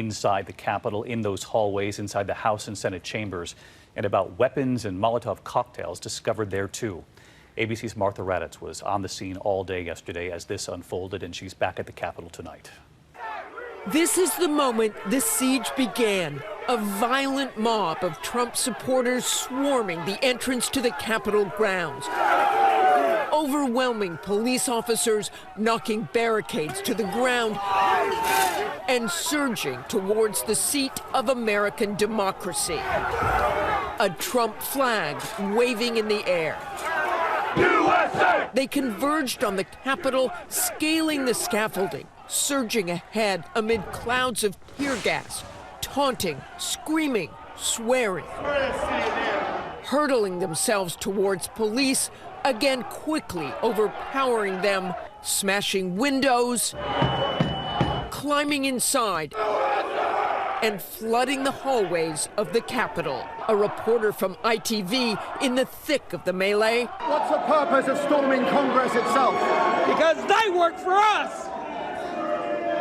inside the Capitol, in those hallways, inside the House and Senate chambers, and about weapons and Molotov cocktails discovered there too. ABC's Martha Raddatz was on the scene all day yesterday as this unfolded, and she's back at the Capitol tonight. This is the moment the siege began. A violent mob of Trump supporters swarming the entrance to the Capitol grounds. Overwhelming police officers, knocking barricades to the ground and surging towards the seat of American democracy. A Trump flag waving in the air. USA! They converged on the Capitol, scaling the scaffolding, surging ahead amid clouds of tear gas, taunting, screaming, swearing, hurtling themselves towards police, again quickly overpowering them, smashing windows, climbing inside, and flooding the hallways of the Capitol. A reporter from ITV in the thick of the melee. What's the purpose of storming Congress itself? Because they work for us.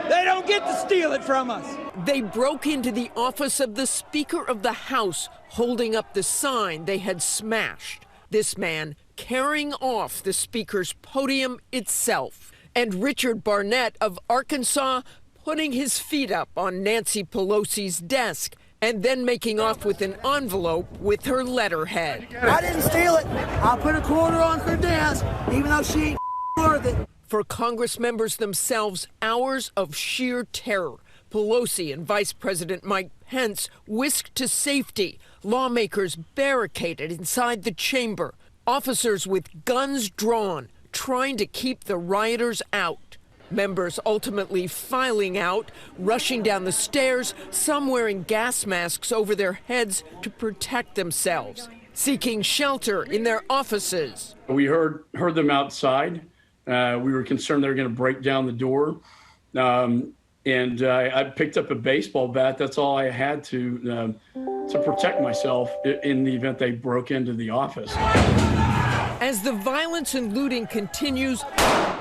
They don't get to steal it from us. They broke into the office of the Speaker of the House, holding up the sign they had smashed. This man carrying off the Speaker's podium itself. And Richard Barnett of Arkansas putting his feet up on Nancy Pelosi's desk and then making off with an envelope with her letterhead. I didn't steal it. I'll put a quarter on her desk, even though she ain't worth it. For Congress members themselves, hours of sheer terror. Pelosi and Vice President Mike Pence whisked to safety. Lawmakers barricaded inside the chamber. Officers with guns drawn, trying to keep the rioters out. Members ultimately filing out, rushing down the stairs, some wearing gas masks over their heads to protect themselves, seeking shelter in their offices. We heard them outside. We were concerned they were going to break down the door. I picked up a baseball bat. That's all I had to protect myself in the event they broke into the office. As the violence and looting continues,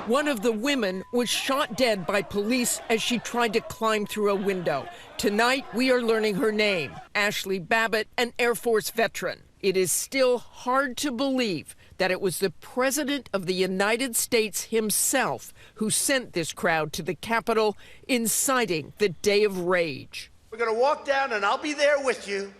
one of the women was shot dead by police as she tried to climb through a window. Tonight, we are learning her name, Ashley Babbitt, an Air Force veteran. It is still hard to believe that it was the President of the United States himself who sent this crowd to the Capitol, inciting the day of rage. We're going to walk down, and I'll be there with you.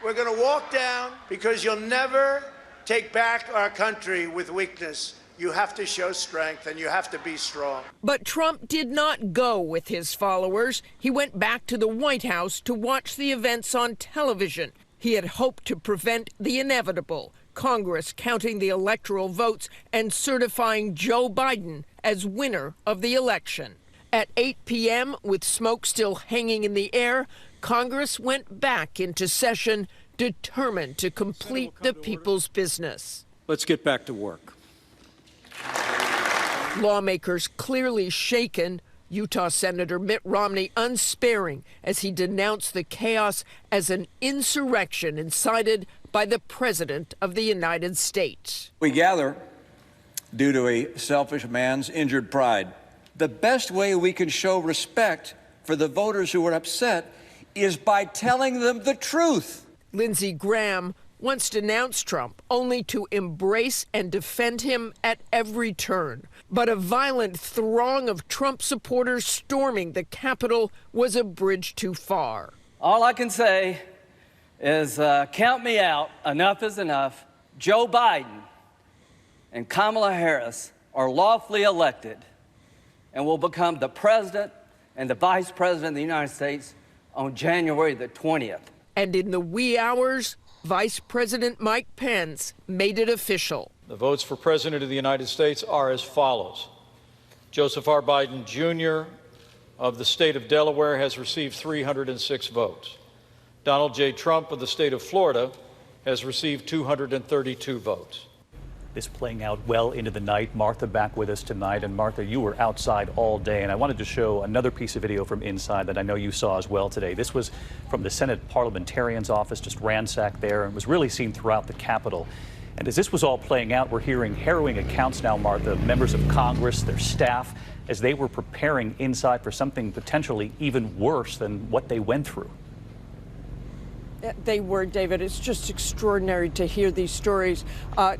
We're going to walk down because you'll never take back our country with weakness. You have to show strength, and you have to be strong. But Trump did not go with his followers. He went back to the White House to watch the events on television. He had hoped to prevent the inevitable, Congress counting the electoral votes and certifying Joe Biden as winner of the election. At 8 p.m., with smoke still hanging in the air, Congress went back into session, determined to complete the people's business. Let's get back to work. Lawmakers clearly shaken. Utah Senator Mitt Romney unsparing as he denounced the chaos as an insurrection incited by the President of the United States. We gather due to a selfish man's injured pride. The best way we can show respect for the voters who are upset is by telling them the truth. Lindsey Graham once denounced Trump only to embrace and defend him at every turn. But a violent throng of Trump supporters storming the Capitol was a bridge too far. All I can say is count me out. Enough is enough. Joe Biden and Kamala Harris are lawfully elected and will become the president and the vice president of the United States on January the 20th. And in the wee hours, Vice President Mike Pence made it official. The votes for President of the United States are as follows. Joseph R. Biden, Jr. of the state of Delaware has received 306 votes. Donald J. Trump of the state of Florida has received 232 votes. This playing out well into the night. Martha back with us tonight. And Martha, you were outside all day, and I wanted to show another piece of video from inside that I know you saw as well today. This was from the Senate Parliamentarian's office, just ransacked there, and was really seen throughout the Capitol. And as this was all playing out, we're hearing harrowing accounts now, Martha, members of Congress, their staff, as they were preparing inside for something potentially even worse than what they went through. They were, David. It's just extraordinary to hear these stories.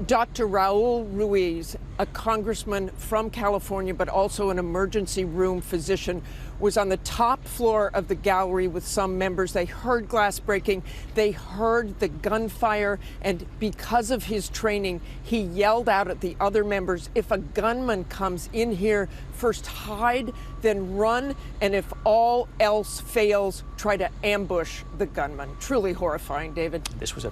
Dr. Raul Ruiz, a congressman from California, but also an emergency room physician, was on the top floor of the gallery with some members. They heard glass breaking. They heard the gunfire. And because of his training, he yelled out at the other members, if a gunman comes in here, first hide, then run. And if all else fails, try to ambush the gunman. Truly horrifying, David. This was at the